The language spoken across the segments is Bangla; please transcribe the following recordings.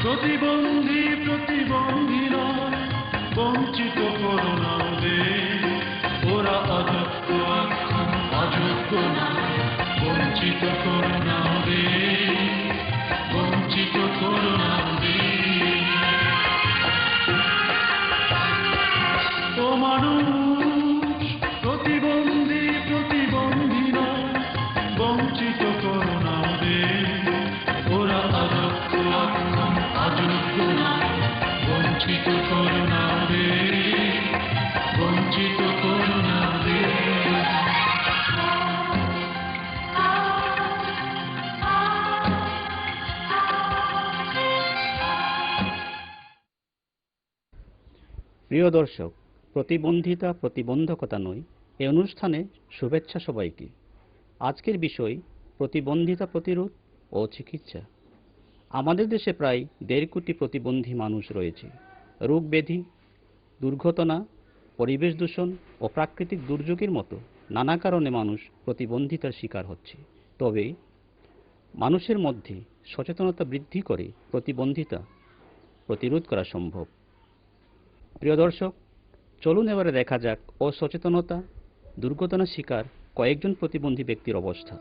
প্রতিবন্ধী প্রতিবন্ধী নয়, বঞ্চিত করো না ওদের, ওরা অযোগ্য অযোগ্য নয়, বঞ্চিত করো না ওদের, বঞ্চিত করো না ওদের। ও মানুষ প্রতিবন্ধী প্রতিবন্ধী নয়, বঞ্চিত করো না ওদের, ওরা অযোগ্য অযোগ্য নয়, বঞ্চিত করো না ওদের, বঞ্চিত করো না ওদের। প্রিয় দর্শক, প্রতিবন্ধিতা প্রতিবন্ধকতা নয় এই অনুষ্ঠানে শুভেচ্ছা সবাইকে। আজকের বিষয় প্রতিবন্ধিতা প্রতিরোধ ও চিকিৎসা। আমাদের দেশে প্রায় 1.5 কোটি প্রতিবন্ধী মানুষ রয়েছে। রোগ ব্যাধি, দুর্ঘটনা, পরিবেশ দূষণ ও প্রাকৃতিক দুর্যোগের মতো নানা কারণে মানুষ প্রতিবন্ধিতার শিকার হচ্ছে। তবে মানুষের মধ্যে সচেতনতা বৃদ্ধি করে প্রতিবন্ধিতা প্রতিরোধ করা সম্ভব। প্রিয় দর্শক, চলুন এবারে দেখা যাক অসচেতনতা, দুর্ঘটনা শিকার কয়েকজন প্রতিবন্ধী ব্যক্তির অবস্থা।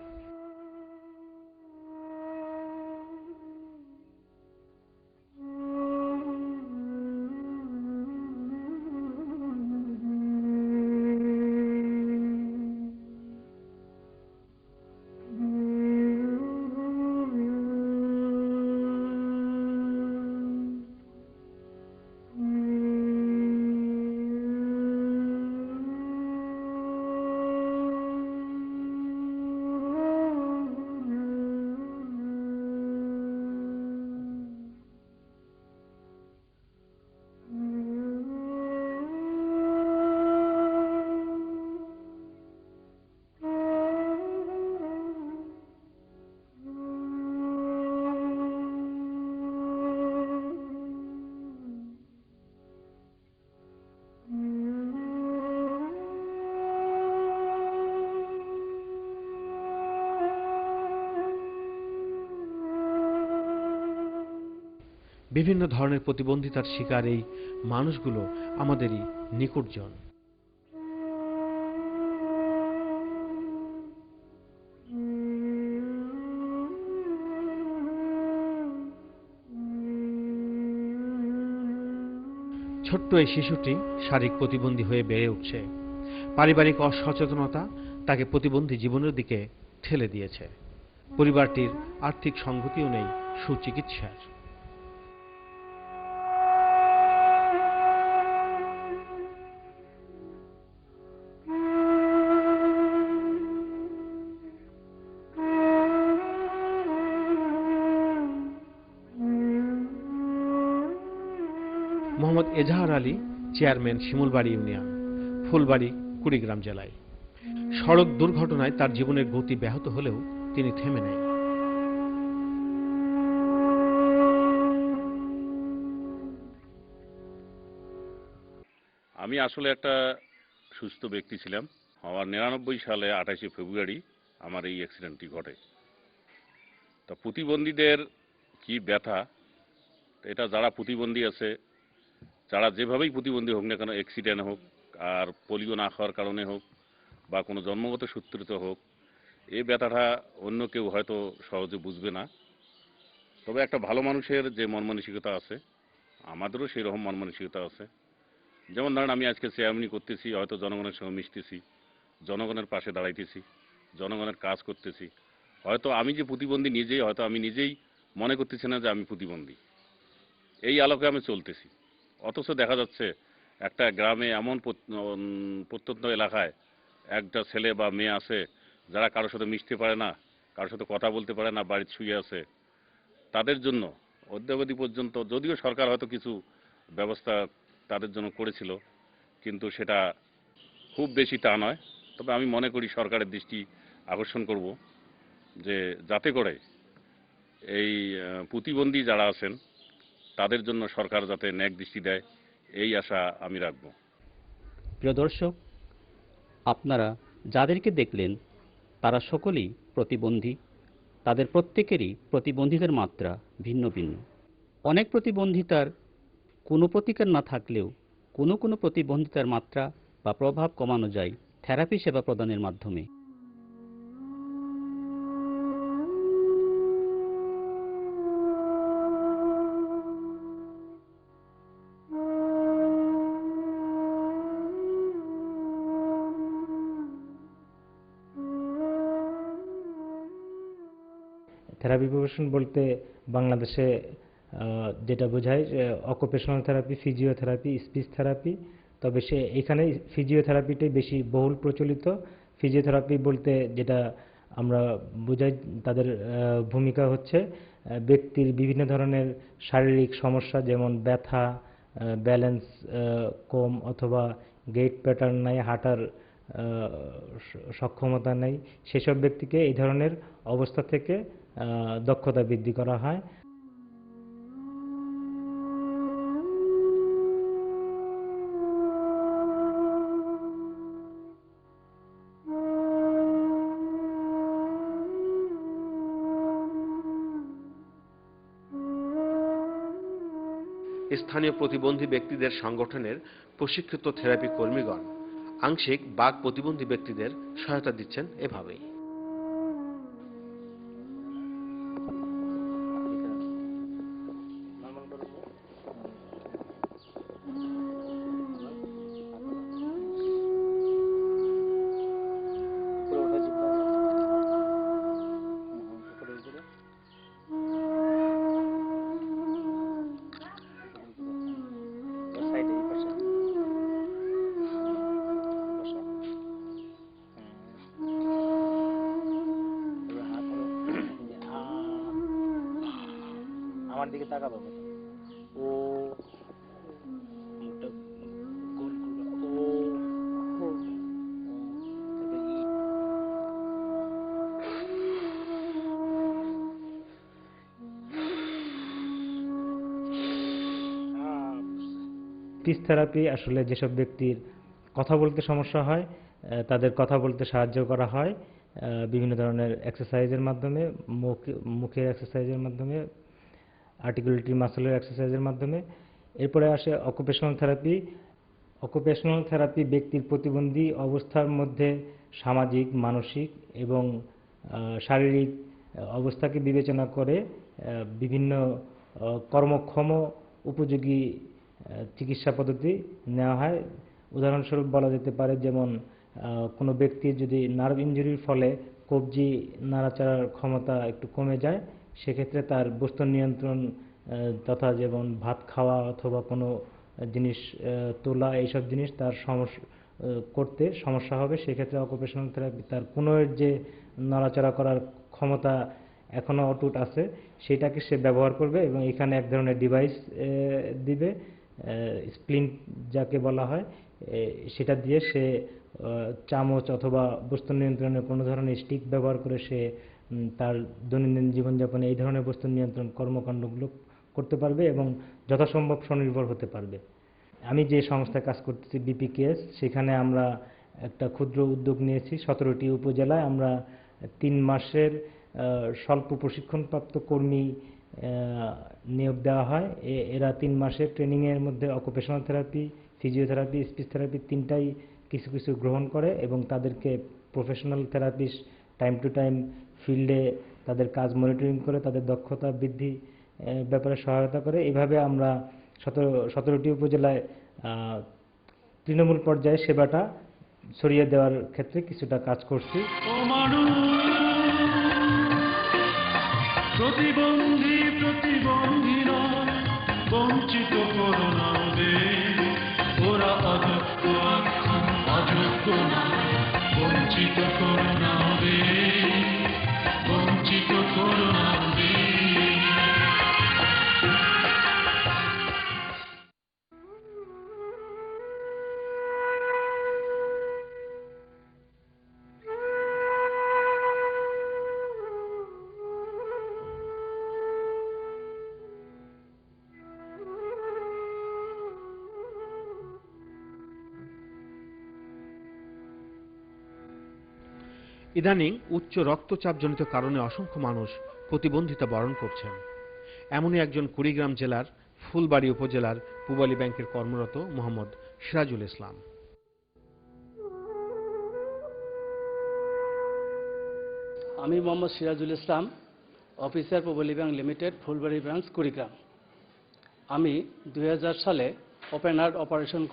বিভিন্ন ধরনের প্রতিবন্ধিতার শিকার এই মানুষগুলো আমাদেরই নিকটজন। ছোট্ট এই শিশুটি শারীরিক প্রতিবন্ধী হয়ে বেড়ে উঠছে। পারিবারিক অসচেতনতা তাকে প্রতিবন্ধী জীবনের দিকে ঠেলে দিয়েছে। পরিবারটির আর্থিক সংগতিও নেই সুচিকিৎসার। মোহাম্মদ এজাহার আলী, চেয়ারম্যান, শিমুলবাড়ি ইউনিয়ন, ফুলবাড়ি, কুড়িগ্রাম জেলায়। সড়ক দুর্ঘটনায় তার জীবনের গতি ব্যাহত হলেও তিনি থেমে নেই। আমি আসলে একটা সুস্থ ব্যক্তি ছিলাম। আমার 99 সালে 28শে ফেব্রুয়ারি আমার এই অ্যাক্সিডেন্টটি ঘটে। তা প্রতিবন্ধীদের কি ব্যথা, এটা যারা প্রতিবন্ধী আছে, যারা যেভাবেই প্রতিবন্ধী হোক না কেন, অ্যাক্সিডেন্ট হোক আর পোলিও না খাওয়ার কারণে হোক বা কোনো জন্মগত সূত্রিত হোক, এই ব্যথাটা অন্য কেউ হয়তো সহজে বুঝবে না। তবে একটা ভালো মানুষের যে মন মানসিকতা আছে, আমাদেরও সেই রকম মন মানসিকতা আছে। যেমন ধরেন, আমি আজকে চেয়ারম্যানি করতেছি, হয়তো জনগণের সঙ্গে মিশতেছি, জনগণের পাশে দাঁড়াইতেছি, জনগণের কাজ করতেছি। হয়তো আমি যে প্রতিবন্ধী নিজেই, হয়তো আমি নিজেই মনে করতেছি না যে আমি প্রতিবন্ধী। এই আলোকে আমি চলতেছি। অথচ দেখা যাচ্ছে একটা গ্রামে এমন প্রত্যন্ত এলাকায় একটা ছেলে বা মেয়ে আছে যারা কারোর সাথে মিশতে পারে না, কারোর সাথে কথা বলতে পারে না, বাড়িতে শুয়ে আছে। তাদের জন্য অদ্যাবধি পর্যন্ত, যদিও সরকার হয়তো কিছু ব্যবস্থা তাদের জন্য করেছিল, কিন্তু সেটা খুব বেশি তা নয়। তবে আমি মনে করি সরকারের দৃষ্টি আকর্ষণ করব যে যাতে করে এই প্রতিবন্ধী যারা আছেন তাদের জন্য সরকার যাতে ন্যাক দৃষ্টি দেয়, এই আশা আমি রাখব। প্রিয় দর্শক, আপনারা যাদেরকে দেখলেন তারা সকলেই প্রতিবন্ধী। তাদের প্রত্যেকেরই প্রতিবন্ধিতার মাত্রা ভিন্ন ভিন্ন। অনেক প্রতিবন্ধিতার কোনো প্রতিকার না থাকলেও কোনো কোনো প্রতিবন্ধিতার মাত্রা বা প্রভাব কমানো যায় থেরাপি সেবা প্রদানের মাধ্যমে। থেরাপি প্রফেশন বলতে বাংলাদেশে যেটা বোঝায় occupational therapy, physiotherapy, speech therapy. তবে এখানে ফিজিওথেরাপিটাই বেশি বহুল প্রচলিত। ফিজিওথেরাপি বলতে যেটা আমরা বোঝাই, তাদের ভূমিকা হচ্ছে ব্যক্তির বিভিন্ন ধরনের শারীরিক সমস্যা, যেমন ব্যথা, ব্যালেন্স কম অথবা গেট প্যাটার্ন নাই, হাঁটার সক্ষমতা নেই, সেসব ব্যক্তিকে এই ধরনের অবস্থা থেকে দক্ষতা বৃদ্ধি করা হয়। স্থানীয় প্রতিবন্ধী ব্যক্তিদের সংগঠনের প্রশিক্ষিত থেরাপি কর্মীগণ আংশিক বাক প্রতিবন্ধী ব্যক্তিদের সহায়তা দিচ্ছেন এভাবেই। আমার দিকে তাকাবো। ও মুখটা গোল করো। ও তারপরে ই। স্পিচ থেরাপি আসলে যেসব ব্যক্তির কথা বলতে সমস্যা হয় তাদের কথা বলতে সাহায্য করা হয় বিভিন্ন ধরনের এক্সারসাইজের মাধ্যমে, মুখের এক্সারসাইজের মাধ্যমে, আর্টিকুলেটরি মাসলের এক্সারসাইজের মাধ্যমে। এরপরে আসে অকুপেশনাল থেরাপি। অকুপেশনাল থেরাপি ব্যক্তির প্রতিবন্ধী অবস্থার মধ্যে সামাজিক, মানসিক এবং শারীরিক অবস্থাকে বিবেচনা করে বিভিন্ন কর্মক্ষম উপযোগী চিকিৎসা পদ্ধতি নেওয়া হয়। উদাহরণস্বরূপ বলা যেতে পারে, যেমন কোনো ব্যক্তির যদি নার্ভ ইনজুরির ফলে কবজি নাড়াচাড়ার ক্ষমতা একটু কমে যায়, সেক্ষেত্রে তার বস্তু নিয়ন্ত্রণ তথা যেমন ভাত খাওয়া অথবা কোনো জিনিস তোলা, এইসব জিনিস তার করতে সমস্যা হবে। সেক্ষেত্রে অকুপেশনাল থেরাপি তার কনুইয়ের যে নড়াচড়া করার ক্ষমতা এখনও অটুট আছে, সেটাকে সে ব্যবহার করবে এবং এখানে এক ধরনের ডিভাইস দিবে, স্প্লিন্ট যাকে বলা হয়, সেটা দিয়ে সে চামচ অথবা বস্তু নিয়ন্ত্রণের কোনো ধরনের স্টিক ব্যবহার করে সে তার দৈনন্দিন জীবনযাপনে এই ধরনের বস্তু নিয়ন্ত্রণ কর্মকাণ্ডগুলো করতে পারবে এবং যথাসম্ভব স্বনির্ভর হতে পারবে। আমি যে সংস্থায় কাজ করতেছি, বিপিকেএস, সেখানে আমরা একটা ক্ষুদ্র উদ্যোগ নিয়েছি। 17টি উপজেলায় আমরা 3 মাসের স্বল্প প্রশিক্ষণপ্রাপ্ত কর্মী নিয়োগ দেওয়া হয়। এরা 3 মাসের ট্রেনিংয়ের মধ্যে occupational therapy, physiotherapy, speech therapy তিনটাই কিছু কিছু গ্রহণ করে এবং তাদেরকে professional therapist time to time ফিল্ডে তাদের কাজ মনিটরিং করে তাদের দক্ষতা বৃদ্ধি ব্যাপারে সহায়তা করে। এভাবে আমরা 17টি উপজেলায় তৃণমূল পর্যায়ে সেবাটা ছড়িয়ে দেওয়ার ক্ষেত্রে কিছুটা কাজ করছি। ও মানুষ, প্রতিবন্ধী প্রতিবন্ধী নয়, বঞ্চিত করো না ওদের, ওরা অযোগ্য অযোগ্য নয়, বঞ্চিত করো না ওদের, বঞ্চিত করো না। ইদানিং উচ্চ রক্তচাপজনিত কারণে অসংখ্য মানুষ প্রতিবন্ধিতা বরণ করছেন। এমনই একজন কুড়িগ্রাম জেলার ফুলবাড়ী উপজেলার পূবালী ব্যাংকের কর্মরত মোহাম্মদ সিরাজুল ইসলাম। আমি Mohammad Sirajul Islam, officer Pubali bank limited, Phulbari branch, Kurigram. আমি 2000 সালে ওপেন হার্ট অপারেশন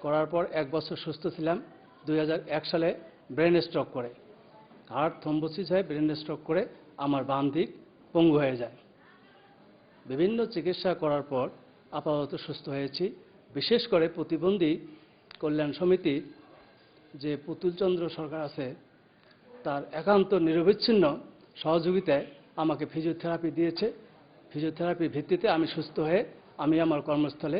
করার পর 1 বছর সুস্থ ছিলাম। 2001 সালে ব্রেন স্ট্রোক করে, হার্ট থ্রম্বোসিস হয়ে ব্রেন স্ট্রোক করে আমার বাম দিক পঙ্গু হয়ে যায়। বিভিন্ন চিকিৎসা করার পর আপাতত সুস্থ হয়েছি। বিশেষ করে প্রতিবন্ধী কল্যাণ সমিতি যে পুতুলচন্দ্র সরকার আছে, তার একান্ত নিরবিচ্ছিন্ন সহযোগিতায় আমাকে ফিজিওথেরাপি দিয়েছে। ফিজিওথেরাপির ভিত্তিতে আমি সুস্থ হয়ে আমি আমার কর্মস্থলে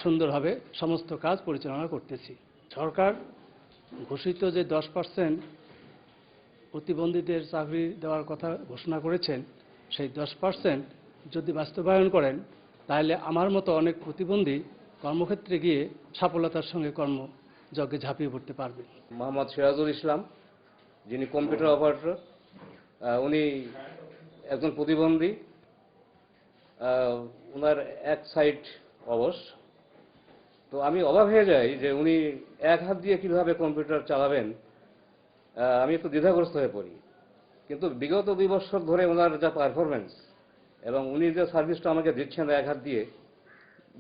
সুন্দরভাবে সমস্ত কাজ পরিচালনা করতেছি। সরকার ঘোষিত যে 10% প্রতিবন্ধীদের চাকরি দেওয়ার কথা ঘোষণা করেছেন, সেই 10% যদি বাস্তবায়ন করেন, তাহলে আমার মতো অনেক প্রতিবন্ধী কর্মক্ষেত্রে গিয়ে সফলতার সঙ্গে কর্মযজ্ঞে ঝাঁপিয়ে পড়তে পারবে। মোহাম্মদ সিরাজুল ইসলাম, যিনি কম্পিউটার অপারেটর, উনি একজন প্রতিবন্ধী। ওনার এক সাইড অবশ। তো আমি অবাক হয়ে যাই যে উনি এক হাত দিয়ে কিভাবে কম্পিউটার চালাবেন, আমি একটু দ্বিধাগ্রস্ত হয়ে পড়ি। কিন্তু বিগত 2 বছর ধরে ওনার যা পারফরমেন্স এবং উনি যে সার্ভিসটা আমাকে দিচ্ছেন এক হাত দিয়ে,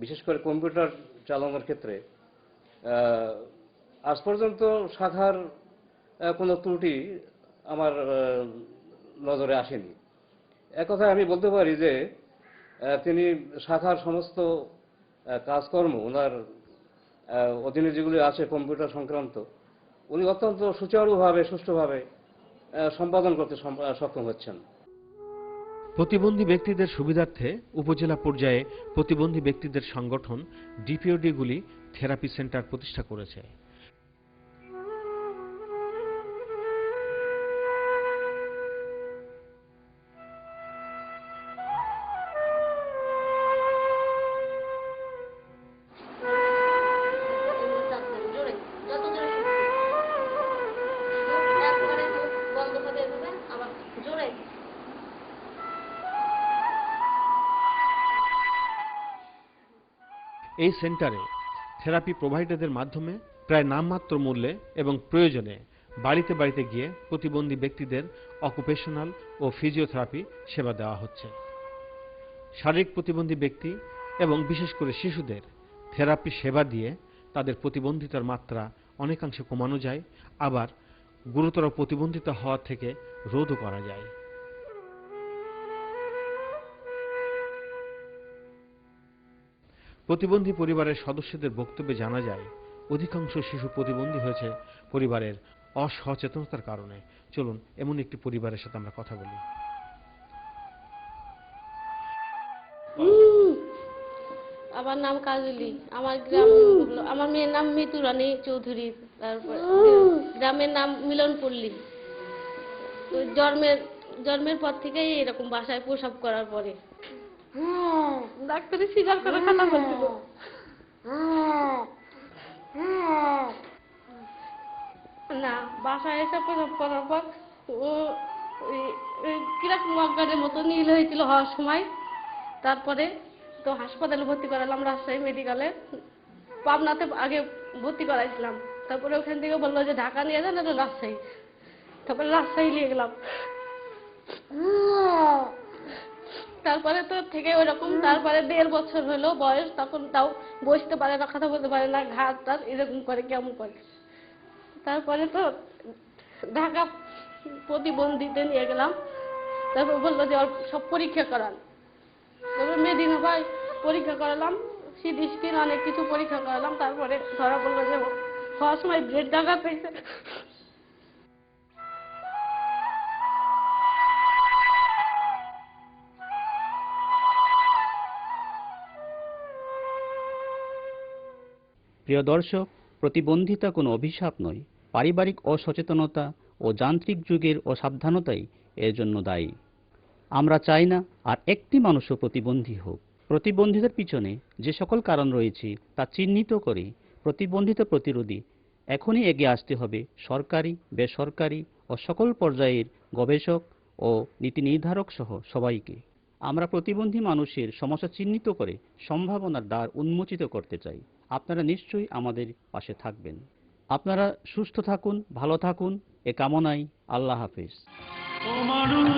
বিশেষ করে কম্পিউটার চালানোর ক্ষেত্রে, আজ পর্যন্ত শাখার কোনো ত্রুটি আমার নজরে আসেনি। এক কথায় আমি বলতে পারি যে তিনি শাখার সমস্ত কাজকর্ম ওনার অধীনে যেগুলি আছে কম্পিউটার সংক্রান্ত, উনি অত্যন্ত সুচারুভাবে সুষ্ঠুভাবে সম্পাদন করতে সক্ষম হচ্ছেন। প্রতিবন্ধী ব্যক্তিদের সুবিধার্থে উপজেলা পর্যায়ে প্রতিবন্ধী ব্যক্তিদের সংগঠন ডিপিওডিগুলি থেরাপি সেন্টার প্রতিষ্ঠা করেছে। এই সেন্টারে থেরাপি প্রোভাইডারদের মাধ্যমে প্রায় নামমাত্র মূল্যে এবং প্রয়োজনে বাড়িতে বাড়িতে গিয়ে প্রতিবন্ধী ব্যক্তিদের অকুপেশনাল ও ফিজিওথেরাপি সেবা দেওয়া হচ্ছে। শারীরিক প্রতিবন্ধী ব্যক্তি এবং বিশেষ করে শিশুদের থেরাপি সেবা দিয়ে তাদের প্রতিবন্ধিতার মাত্রা অনেকাংশে কমানো যায়, আবার গুরুতর প্রতিবন্ধিতা হওয়া থেকে রোধও করা যায়। প্রতিবন্ধী পরিবারের সদস্যদের বক্তব্যে জানা যায়, অধিকাংশ শিশু প্রতিবন্ধী হয়েছে পরিবারের অসচেতনতার কারণে। চলুন এমন একটি পরিবারের সাথে আমরা কথা বলি। আমার নাম কাজলি, আমার গ্রাম, আমার মেয়ের নাম মিতু রানী চৌধুরী, তারপরে গ্রামের নাম মিলনপল্লী। জন্মের পর থেকেই এরকম বাসায় প্রসব করার পরে ডাক্তারি সিজার করে কথা বলছিল। না, বাসায় এসে প্রসব করার পর ও কিরকম অজ্ঞানের মতো নীল হয়েছিল হওয়ার সময়। তারপরে তো হাসপাতালে ভর্তি করালাম, রাজশাহী মেডিকেলে। পাবনাতে আগে ভর্তি করাইছিলাম, তারপরে ওখান থেকে বললো যে ঢাকা নিয়ে যান, রাজশাহী। তারপরে রাজশাহী নিয়ে গেলাম। তারপরে তো থেকে ওইরকম, তারপরে 1.5 বছর হলো বয়স, তখন তাও বসতে পারে না, কথা বলতে পারে না, ঘাট টাট এরকম করে, কেমন করে। তারপরে তো ঢাকা প্রতিবন্ধীতে নিয়ে গেলাম। তারপর বললো যে সব পরীক্ষা করান। তারপরে মেদিনা ভাই পরীক্ষা করালাম, সিটি স্ক্যান অনেক কিছু পরীক্ষা করালাম। তারপরে ধরা পড়লো যে হওয়ার সময় ব্রেড ডাকা পেয়েছে। প্রিয় দর্শক, প্রতিবন্ধিতা কোনো অভিশাপ নয়, পারিবারিক অসচেতনতা ও যান্ত্রিক যুগের অসাবধানতাই এর জন্য দায়ী। আমরা চাই না আর একটি মানুষও প্রতিবন্ধী হোক। প্রতিবন্ধিতার পিছনে যে সকল কারণ রয়েছে তা চিহ্নিত করে প্রতিবন্ধিতা প্রতিরোধী এখনই এগিয়ে আসতে হবে সরকারি, বেসরকারি ও ও সকল পর্যায়ের গবেষক ও নীতি নির্ধারক সহ সবাইকে। আমরা প্রতিবন্ধী মানুষের সমস্যা চিহ্নিত করে সম্ভাবনার দ্বার উন্মোচিত করতে চাই। আপনারা নিশ্চয়ই আমাদের পাশে থাকবেন। আপনারা সুস্থ থাকুন, ভালো থাকুন, এ কামনাই। আল্লাহ হাফেজ। ও মানুষ,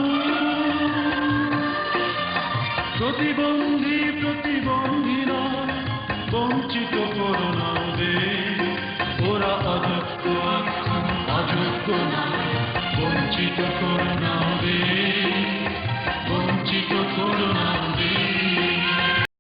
প্রতিবন্ধী প্রতিবন্ধীরা বঞ্চিত করো না ওদের, ওরা অযোগ্য অযোগ্য না, বঞ্চিত করো না ওদের, বঞ্চিত করো না ওদের।